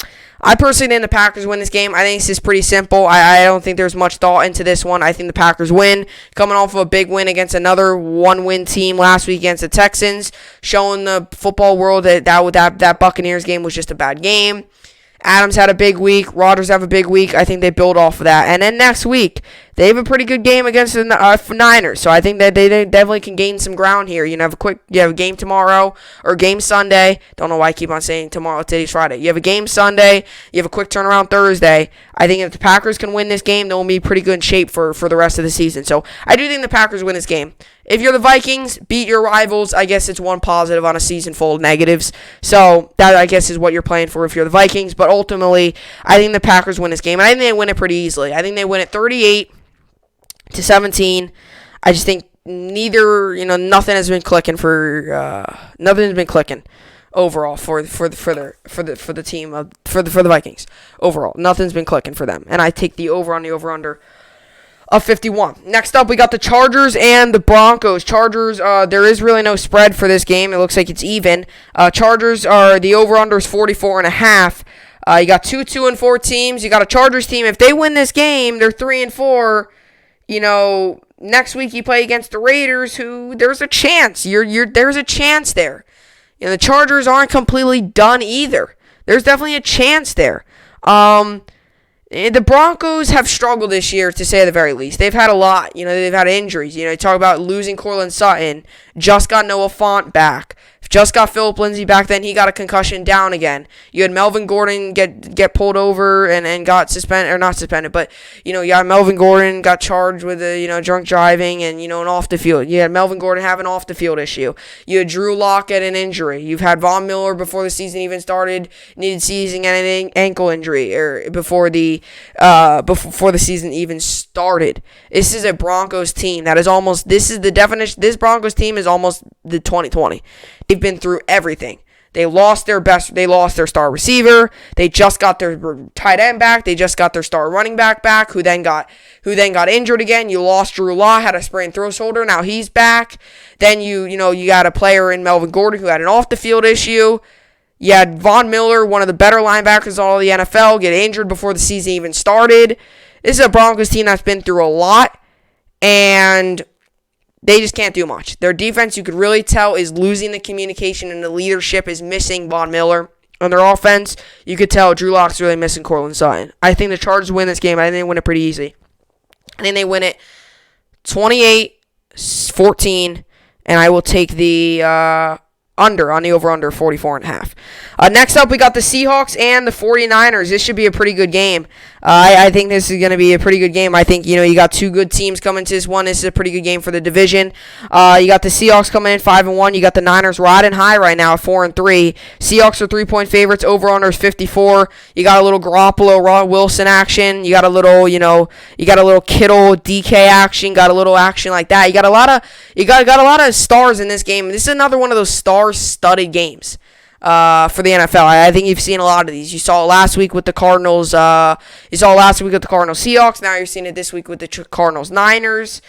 I personally think the Packers win this game. I think this is pretty simple. I don't think there's much thought into this one. I think the Packers win, coming off of a big win against another one-win team last week against the Texans, showing the football world that Buccaneers game was just a bad game. Adams had a big week. Rodgers have a big week. I think they build off of that. And then next week, they have a pretty good game against the Niners. So I think that they definitely can gain some ground here. You have a game tomorrow or game Sunday. Don't know why I keep on saying tomorrow. Today's Friday. You have a game Sunday. You have a quick turnaround Thursday. I think if the Packers can win this game, they'll be pretty good in shape for the rest of the season. So I do think the Packers win this game. If you're the Vikings, beat your rivals. I guess it's one positive on a season full of negatives. So that, I guess, is what you're playing for if you're the Vikings. But ultimately, I think the Packers win this game. And I think they win it pretty easily. I think they win it 38-17. I just think nothing has been clicking overall for the team for the Vikings. Overall, nothing's been clicking for them. And I take the over on the over-under of 51. Next up, we got the Chargers and the Broncos. Chargers, there is really no spread for this game. It looks like it's even. Chargers are, the over-under is 44.5. You got 2-4 teams. You got a Chargers team. If they win this game, they're 3-4. Next week you play against the Raiders, who there's a chance. There's a chance there. The Chargers aren't completely done either. There's definitely a chance there. The Broncos have struggled this year, to say the very least. They've had a lot. They've had injuries. You talk about losing Cortland Sutton. Just got Noah Fant back. Just got Phillip Lindsay back then. He got a concussion, down again. You had Melvin Gordon get pulled over and got suspended, or not suspended, but, you got Melvin Gordon got charged with drunk driving and, an off the field. You had Melvin Gordon have an off the field issue. You had Drew Lock at an injury. You've had Von Miller before the season even started, needed season-ending ankle injury, or before the season even started. This is a Broncos team that is almost, this is the definition, this Broncos team is almost the 2020. They've been through everything. They lost their star receiver. They just got their tight end back. They just got their star running back, who then got injured again. You lost Drew Law, had a sprained throw shoulder. Now he's back. Then you got a player in Melvin Gordon who had an off the field issue. You had Von Miller, one of the better linebackers in all of the NFL, get injured before the season even started. This is a Broncos team that's been through a lot, and they just can't do much. Their defense, you could really tell, is losing the communication, and the leadership is missing Von Miller. On their offense, you could tell Drew Lock's really missing Courtland Sutton. I think the Chargers win this game. I think they win it pretty easy. I think they win it 28-14, and I will take the under on the over-under 44.5. Next up, we got the Seahawks and the 49ers. This should be a pretty good game. I think this is going to be a pretty good game. I think, you got two good teams coming to this one. This is a pretty good game for the division. You got the Seahawks coming in 5-1. You got the Niners riding high right now at 4-3. Seahawks are 3-point favorites. Over-under is 54. You got a little Garoppolo, Ron Wilson action. You got a little, you got a little Kittle, DK action. Got a little action like that. You got a lot of stars in this game. This is another one of those star-studded games for the NFL. I think you've seen a lot of these. You saw it last week with the Cardinals. Seahawks. Now you're seeing it this week with the Cardinals Niners.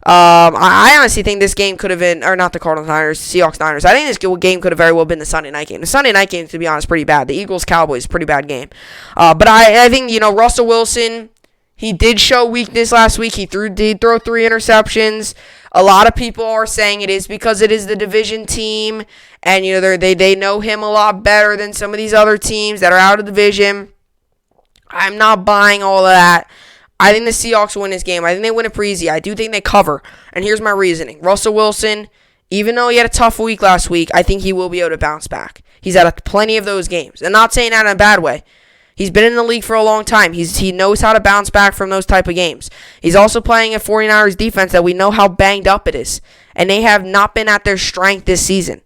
I honestly think this game could have been, or not the Cardinals Niners, Seahawks Niners. I think this game could have very well been the Sunday night game. The Sunday night game, to be honest, pretty bad. The Eagles Cowboys, pretty bad game. But I think Russell Wilson, he did show weakness last week. He did throw 3 interceptions. A lot of people are saying it is because it is the division team, and they know him a lot better than some of these other teams that are out of division. I'm not buying all of that. I think the Seahawks win this game. I think they win it pretty easy. I do think they cover, and here's my reasoning. Russell Wilson, even though he had a tough week last week, I think he will be able to bounce back. He's had plenty of those games, and not saying that in a bad way. He's been in the league for a long time. He knows how to bounce back from those type of games. He's also playing a 49ers defense that we know how banged up it is. And they have not been at their strength this season.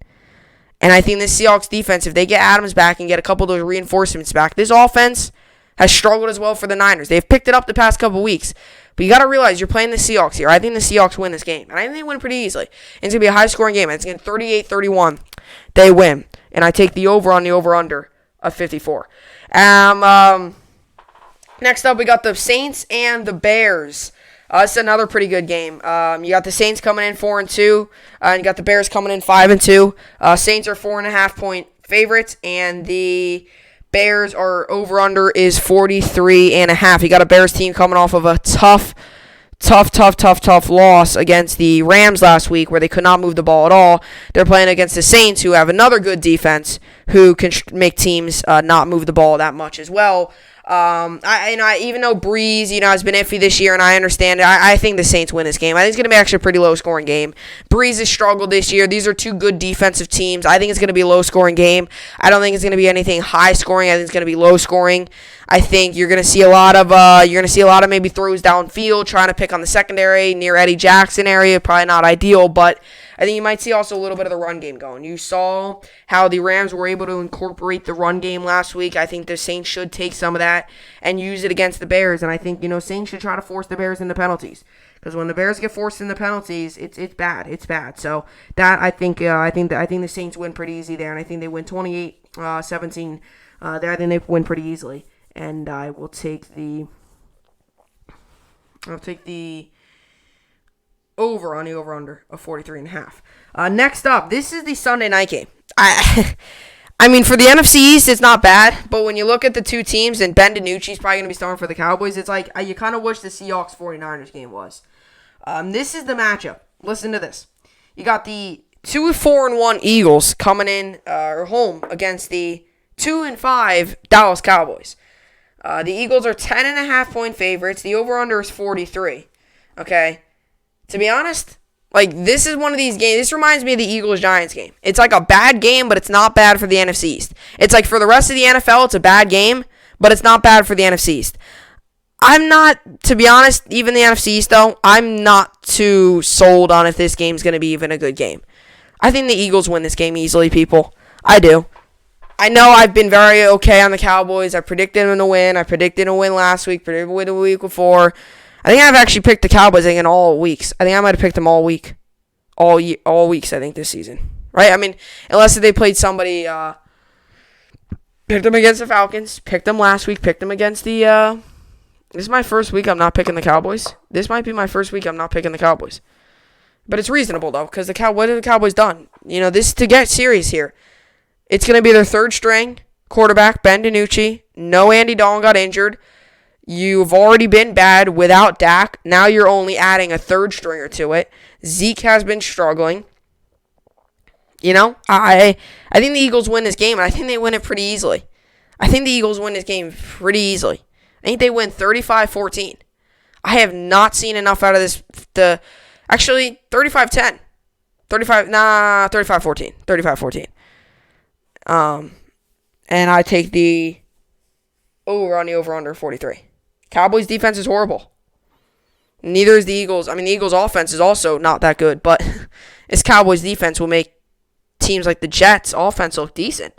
And I think this Seahawks defense, if they get Adams back and get a couple of those reinforcements back, this offense has struggled as well for the Niners. They've picked it up the past couple weeks. But you got to realize you're playing the Seahawks here. I think the Seahawks win this game. And I think they win pretty easily. And it's going to be a high-scoring game. It's going to be 38-31. They win. And I take the over on the over-under of 54. Next up, we got the Saints and the Bears. It's another pretty good game. You got the Saints coming in 4-2, and you got the Bears coming in 5-2. Saints are 4.5-point favorites, and the Bears are over/under is 43.5. You got a Bears team coming off of a tough loss against the Rams last week, where they could not move the ball at all. They're playing against the Saints, who have another good defense, who can make teams not move the ball that much as well. Even though Breeze, has been iffy this year, and I understand it, I think the Saints win this game. I think it's going to be actually a pretty low-scoring game. Breeze has struggled this year. These are two good defensive teams. I think it's going to be a low-scoring game. I don't think it's going to be anything high-scoring. I think it's going to be low-scoring. I think you're going to see a lot of maybe throws downfield, trying to pick on the secondary near Eddie Jackson area. Probably not ideal, but I think you might see also a little bit of the run game going. You saw how the Rams were able to incorporate the run game last week. I think the Saints should take some of that and use it against the Bears. And I think, Saints should try to force the Bears into penalties. Because when the Bears get forced into penalties, it's bad. It's bad. So that I think the Saints win pretty easy there, and I think they win 28-17 there. I think they win pretty easily. And I will take the over on the over-under of 43.5. Next up, this is the Sunday night game. I mean, for the NFC East, it's not bad, but when you look at the two teams, and Ben DiNucci's probably going to be starting for the Cowboys, it's like you kind of wish the Seahawks-49ers game was. This is the matchup. Listen to this. You got the 2-4-1 Eagles coming in home against the 2-5 Dallas Cowboys. The Eagles are 10.5-point favorites. The over-under is 43. Okay? To be honest, Like, this is one of these games. This reminds me of the Eagles-Giants game. It's like a bad game, but it's not bad for the NFC East. It's like for the rest of the NFL, it's a bad game, but it's not bad for the NFC East. I'm not, to be honest, even the NFC East, though, I'm not too sold on if this game's going to be even a good game. I think the Eagles win this game easily, people. I do. I know I've been very okay on the Cowboys. I predicted them to win. I predicted a win last week, predicted a win the week before. I think I've actually picked the Cowboys in all weeks. I think I might have picked them all week. All weeks, I think, this season. Right? I mean, unless they played somebody, picked them against the Falcons, picked them last week, picked them against the, this is my first week I'm not picking the Cowboys. This might be my first week I'm not picking the Cowboys. But it's reasonable, though, because what have the Cowboys done? You know, this to get serious here. It's going to be their third string quarterback, Ben DiNucci. No Andy Dalton got injured. You've already been bad without Dak. Now you're only adding a third stringer to it. Zeke has been struggling. You know, I think the Eagles win this game, and I think they win it pretty easily. I think the Eagles win this game pretty easily. I think they win 35-14. I have not seen enough out of this. Actually, 35-10. 35-14. 35-14. And I take the over on the over-under 43. Cowboys' defense is horrible. Neither is the Eagles. I mean, the Eagles' offense is also not that good, but this Cowboys' defense will make teams like the Jets' offense look decent.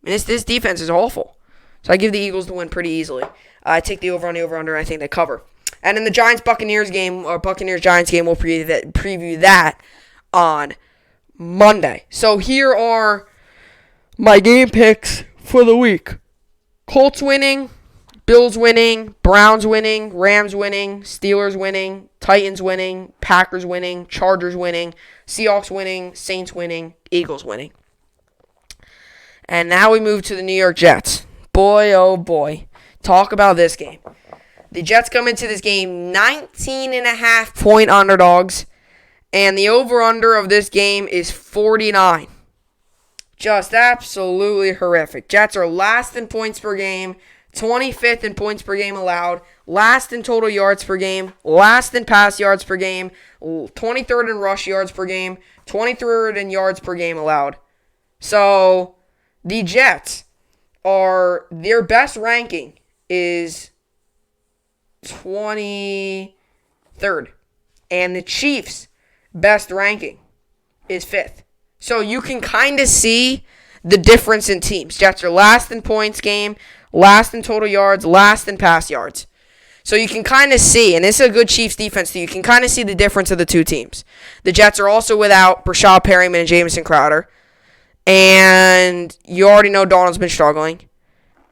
I mean, this defense is awful. So I give the Eagles the win pretty easily. I take the over on the over-under, and I think they cover. And in the Giants-Buccaneers game, or Buccaneers-Giants game, we'll preview that on Monday. So here are my game picks for the week. Colts winning, Bills winning, Browns winning, Rams winning, Steelers winning, Titans winning, Packers winning, Chargers winning, Seahawks winning, Saints winning, Eagles winning. And now we move to the New York Jets. Boy, oh boy. Talk about this game. The Jets come into this game 19.5-point underdogs, and the over-under of this game is 49. Just absolutely horrific. Jets are last in points per game, 25th in points per game allowed, last in total yards per game, last in pass yards per game, 23rd in rush yards per game, 23rd in yards per game allowed. So, the Jets their best ranking is 23rd. And the Chiefs' best ranking is 5th. So you can kind of see the difference in teams. Jets are last in points game, last in total yards, last in pass yards. So you can kind of see, and this is a good Chiefs defense too, you can kind of see the difference of the two teams. The Jets are also without Brashad Perryman and Jamison Crowder. And you already know Donald's been struggling.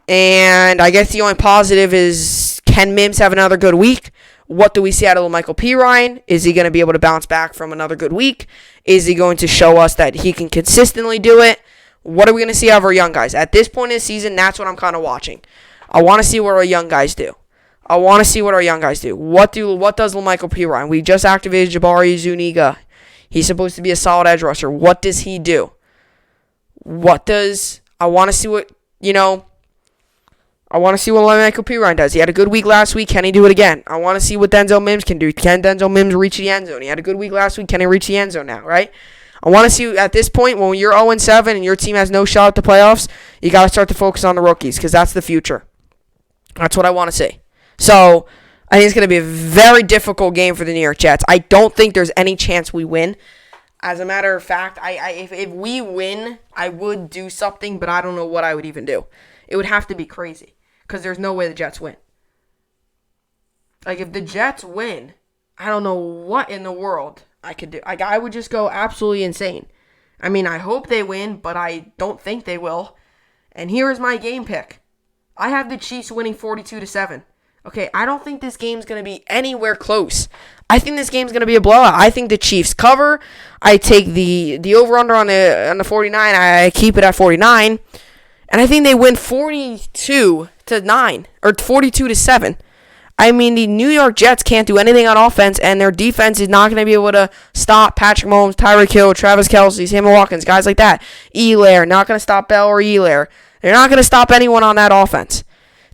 And I guess the only positive is, can Mims have another good week? What do we see out of Michael P. Ryan? Is he going to be able to bounce back from another good week? Is he going to show us that he can consistently do it? What are we going to see out of our young guys? At this point in the season, that's what I'm kind of watching. I want to see what our young guys do. What does Michael P. Ryan? We just activated Jabari Zuniga. He's supposed to be a solid edge rusher. What does he do? I want to see what Michael P. Ryan does. He had a good week last week. Can he do it again? I want to see what Denzel Mims can do. Can Denzel Mims reach the end zone? He had a good week last week. Can he reach the end zone now, right? I want to see at this point, when you're 0-7 and your team has no shot at the playoffs, you got to start to focus on the rookies because that's the future. That's what I want to see. So, I think it's going to be a very difficult game for the New York Jets. I don't think there's any chance we win. As a matter of fact, if we win, I would do something, but I don't know what I would even do. It would have to be crazy because there's no way the Jets win. Like, if the Jets win, I don't know what in the world I could do. I would just go absolutely insane. I mean, I hope they win, but I don't think they will. And here is my game pick. I have the Chiefs winning 42-7. Okay, I don't think this game's going to be anywhere close. I think this game's going to be a blowout. I think the Chiefs cover. I take the over-under on the 49. I keep it at 49. And I think they win 42-9 or 42-7. I mean, the New York Jets can't do anything on offense, and their defense is not going to be able to stop Patrick Mahomes, Tyreek Hill, Travis Kelce, Sammy Watkins, guys like that. Elair, not going to stop Bell or Elair. They're not going to stop anyone on that offense.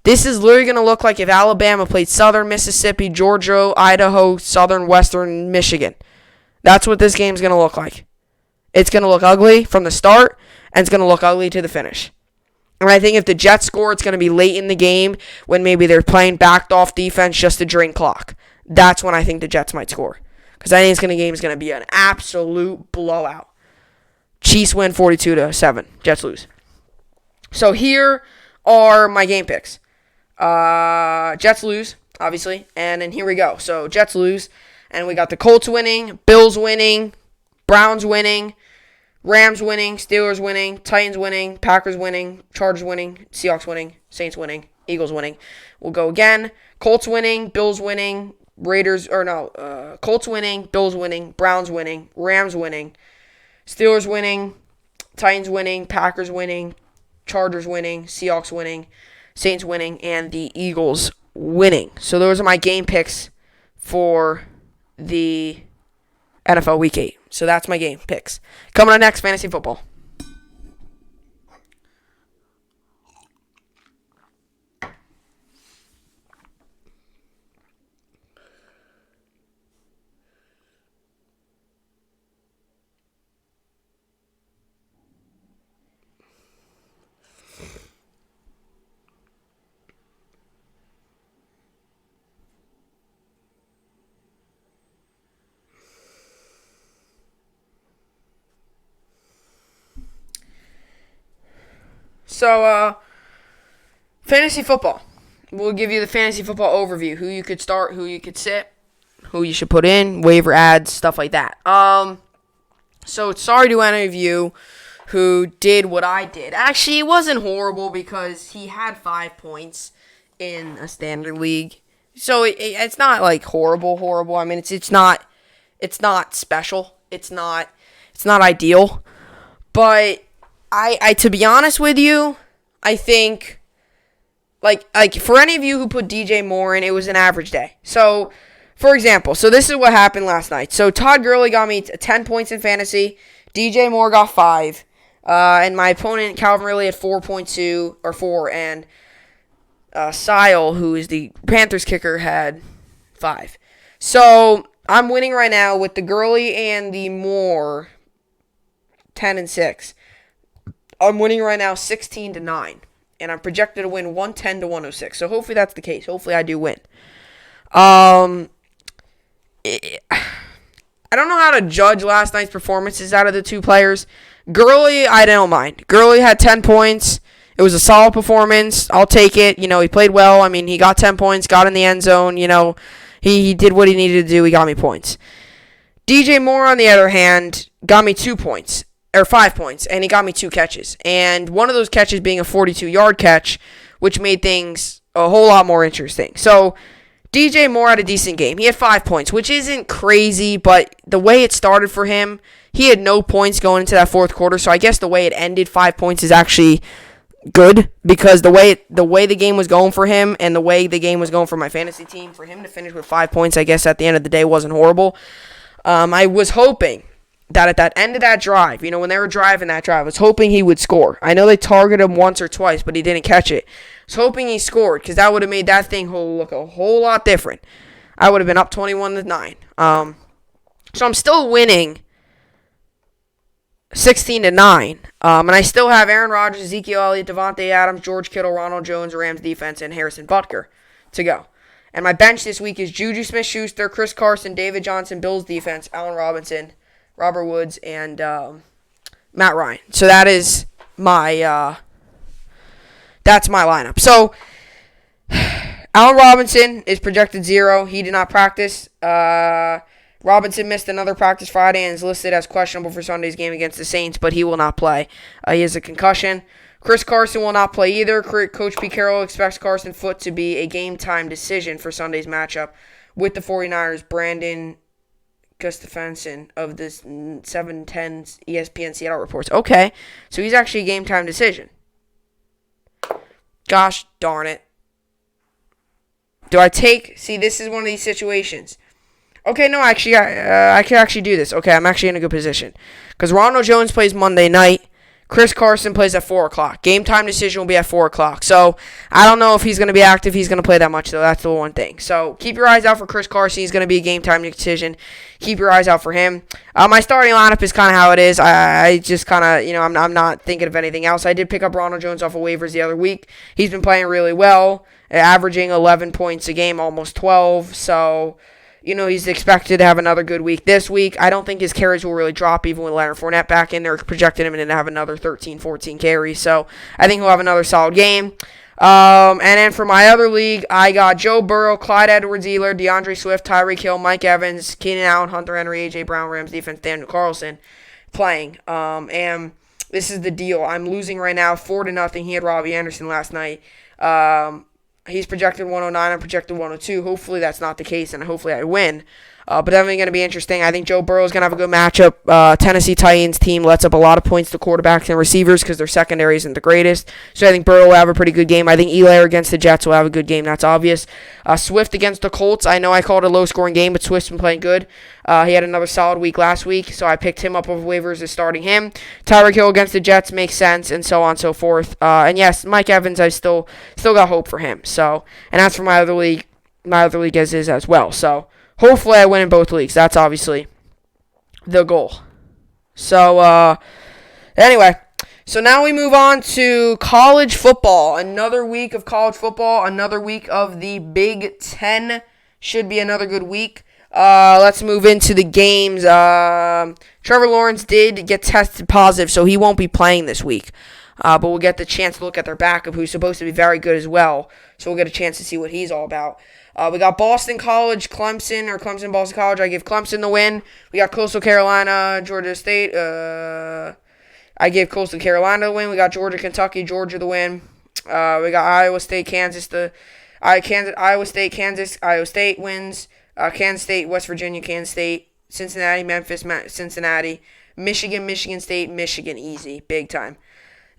This is literally going to look like if Alabama played Southern Mississippi, Georgia, Idaho, Southern, Western, Michigan. That's what this game's going to look like. It's going to look ugly from the start, and it's going to look ugly to the finish. And I think if the Jets score, it's going to be late in the game when maybe they're playing backed off defense just to drain clock. That's when I think the Jets might score. Because I think this game is going to be an absolute blowout. Chiefs win 42-7. Jets lose. So here are my game picks. Jets lose, obviously. And then here we go. So Jets lose. And we got the Colts winning, Bills winning, Browns winning, Rams winning, Steelers winning, Titans winning, Packers winning, Chargers winning, Seahawks winning, Saints winning, Eagles winning. We'll go again. Colts winning, Bills winning, Colts winning, Bills winning, Browns winning, Rams winning, Steelers winning, Titans winning, Packers winning, Chargers winning, Seahawks winning, Saints winning, and the Eagles winning. So those are my game picks for the NFL Week 8. So that's my game picks. Coming up next, fantasy football. So, fantasy football. We'll give you the fantasy football overview. Who you could start, who you could sit, who you should put in, waiver ads, stuff like that. So sorry to any of you who did what I did. Actually, it wasn't horrible because he had 5 points in a standard league. So it's not like horrible. I mean, it's not special. It's not ideal. But I to be honest with you, I think like for any of you who put DJ Moore in, it was an average day. So, for example, this is what happened last night. So Todd Gurley got me 10 points in fantasy. DJ Moore got 5. And my opponent, Calvin Ridley, had 4.2 or 4. And Sile, who is the Panthers kicker, had 5. So I'm winning right now with the Gurley and the Moore 10-6. I'm winning right now 16-9. And I'm projected to win 110-106. So hopefully that's the case. Hopefully I do win. I don't know how to judge last night's performances out of the two players. Gurley, I don't mind. Gurley had 10 points. It was a solid performance. I'll take it. He played well. I mean, he got 10 points, got in the end zone. He did what he needed to do. He got me points. DJ Moore, on the other hand, got me 2 points. Or 5 points, and he got me 2 catches. And one of those catches being a 42-yard catch, which made things a whole lot more interesting. So, DJ Moore had a decent game. He had 5 points, which isn't crazy, but the way it started for him, he had no points going into that fourth quarter, so I guess the way it ended, 5 points, is actually good, because the way the game was going for him and the way the game was going for my fantasy team, for him to finish with 5 points, I guess at the end of the day wasn't horrible. I was hoping that at that end of that drive, when they were driving that drive, I was hoping he would score. I know they targeted him once or twice, but he didn't catch it. I was hoping he scored, because that would have made that thing look a whole lot different. I would have been up 21-9. So I'm still winning 16-9. And I still have Aaron Rodgers, Ezekiel Elliott, Devontae Adams, George Kittle, Ronald Jones, Rams defense, and Harrison Butker to go. And my bench this week is Juju Smith-Schuster, Chris Carson, David Johnson, Bills defense, Allen Robinson, Robert Woods, and Matt Ryan. So that is my that's my lineup. So Allen Robinson is projected 0. He did not practice. Robinson missed another practice Friday and is listed as questionable for Sunday's game against the Saints, but he will not play. He has a concussion. Chris Carson will not play either. Coach Pete Carroll expects Carson Foot to be a game-time decision for Sunday's matchup with the 49ers' Brandon Gustafson of this 710 ESPN Seattle reports. Okay, so he's actually a game-time decision. Gosh darn it. See, this is one of these situations. Okay, no, actually, I can actually do this. Okay, I'm actually in a good position. Because Ronald Jones plays Monday night. Chris Carson plays at 4 o'clock. Game time decision will be at 4 o'clock. So I don't know if he's going to be active. He's going to play that much, though. That's the one thing. So keep your eyes out for Chris Carson. He's going to be a game time decision. Keep your eyes out for him. My starting lineup is kind of how it is. I just kind of, I'm not thinking of anything else. I did pick up Ronald Jones off of waivers the other week. He's been playing really well, averaging 11 points a game, almost 12. So he's expected to have another good week this week. I don't think his carries will really drop even with Leonard Fournette back in. They're projecting him to have another 13, 14 carries. So I think he'll have another solid game. And then for my other league, I got Joe Burrow, Clyde Edwards-Helaire, DeAndre Swift, Tyreek Hill, Mike Evans, Keenan Allen, Hunter Henry, A.J. Brown, Rams defense, Daniel Carlson playing. And this is the deal. I'm losing right now 4-0. He had Robbie Anderson last night. He's projected 109. I'm projected 102. Hopefully that's not the case, and hopefully I win. But definitely going to be interesting. I think Joe Burrow is going to have a good matchup. Tennessee Titans team lets up a lot of points to quarterbacks and receivers because their secondary isn't the greatest. So I think Burrow will have a pretty good game. I think Eli against the Jets will have a good game. That's obvious. Swift against the Colts. I know I called it a low-scoring game, but Swift's been playing good. He had another solid week last week, so I picked him up over waivers as starting him. Tyreek Hill against the Jets makes sense, and so on and so forth. And yes, Mike Evans, I still got hope for him. So, and that's for my other league as well. So hopefully I win in both leagues. That's obviously the goal. So, anyway. So now we move on to college football. Another week of college football. Another week of the Big Ten. Should be another good week. Let's move into the games. Trevor Lawrence did get tested positive, so he won't be playing this week. But we'll get the chance to look at their backup, who's supposed to be very good as well. So we'll get a chance to see what he's all about. We got Boston College, Clemson, Boston College. I give Clemson the win. We got Coastal Carolina, Georgia State. I give Coastal Carolina the win. We got Georgia, Kentucky, Georgia the win. We got Iowa State, Kansas. Iowa State wins. Kansas State, West Virginia, Kansas State. Cincinnati, Memphis, Cincinnati. Michigan State, Michigan, easy, big time.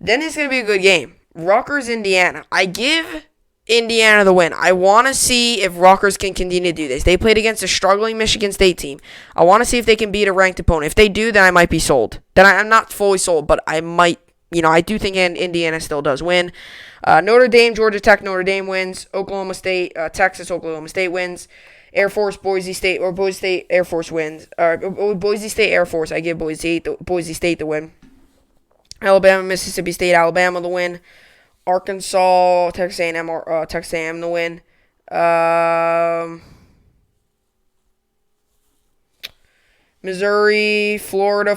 Then it's going to be a good game. Rutgers, Indiana. I give Indiana the win. I want to see if Rutgers can continue to do this. They played against a struggling Michigan State team. I want to see if they can beat a ranked opponent. If they do, then I might be sold. Then I'm not fully sold, but I might, I do think Indiana still does win. Notre Dame, Georgia Tech, Notre Dame wins. Oklahoma State, Texas, Oklahoma State wins. Air Force, Boise State Air Force wins. Boise State, Air Force, I give Boise State the win. Alabama, Mississippi State, Alabama the win. Arkansas, Texas A&M the win. Missouri, Florida,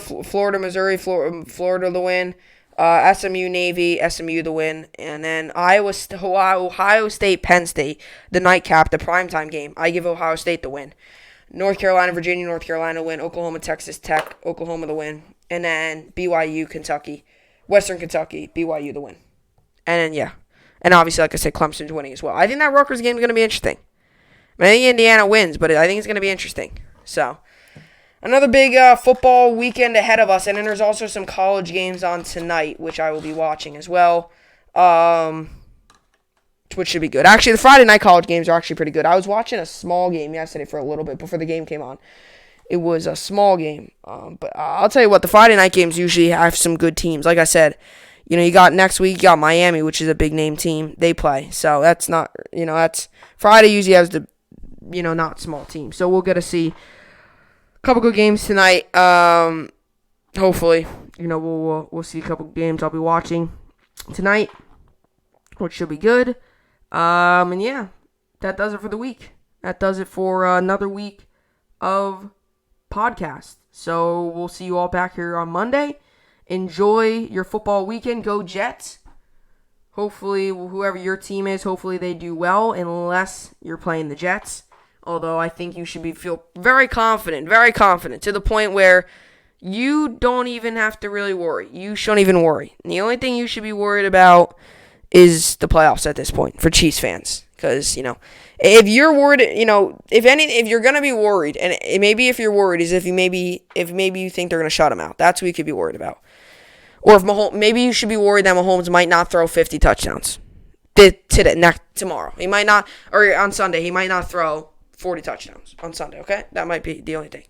Missouri, Florida the win. SMU, Navy, SMU the win. And then Ohio State, Penn State, the nightcap, the primetime game. I give Ohio State the win. North Carolina, Virginia, North Carolina win. Oklahoma, Texas Tech, Oklahoma the win. And then BYU, Kentucky, Western Kentucky, BYU the win. And then, and obviously, like I said, Clemson's winning as well. I think that Rutgers game is going to be interesting. I think Indiana wins, but I think it's going to be interesting. So, another big football weekend ahead of us. And then there's also some college games on tonight, which I will be watching as well, which should be good. Actually, the Friday night college games are actually pretty good. I was watching a small game yesterday for a little bit before the game came on. It was a small game. But I'll tell you what, the Friday night games usually have some good teams. Like I said, you got next week, you got Miami, which is a big name team. They play. So that's not, that's Friday usually has the, not small team. So we'll get to see a couple good games tonight. Hopefully, we'll see a couple games I'll be watching tonight, which should be good. And yeah, that does it for the week. That does it for another week of podcast. So we'll see you all back here on Monday. Enjoy your football weekend. Go Jets. Hopefully, whoever your team is, hopefully they do well, unless you're playing the Jets. Although I think you should feel very confident to the point where you don't even have to really worry. You shouldn't even worry. And the only thing you should be worried about is the playoffs at this point for Chiefs fans. Because, if you're worried, if you're going to be worried, and maybe if you're worried is if maybe you think they're going to shut them out. That's what you could be worried about. Or if maybe you should be worried that Mahomes might not throw 50 touchdowns tomorrow. He might not, or on Sunday, he might not throw 40 touchdowns on Sunday, okay? That might be the only thing.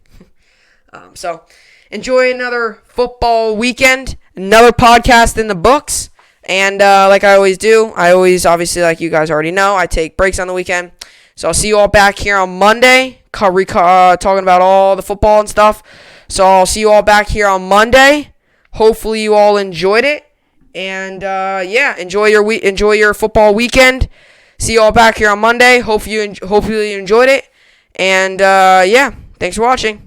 So enjoy another football weekend, another podcast in the books. And like I always do, obviously, like you guys already know, I take breaks on the weekend. So I'll see you all back here on Monday, talking about all the football and stuff. So I'll see you all back here on Monday. Hopefully you all enjoyed it. And enjoy your football weekend. See you all back here on Monday. Hopefully you enjoyed it. And thanks for watching.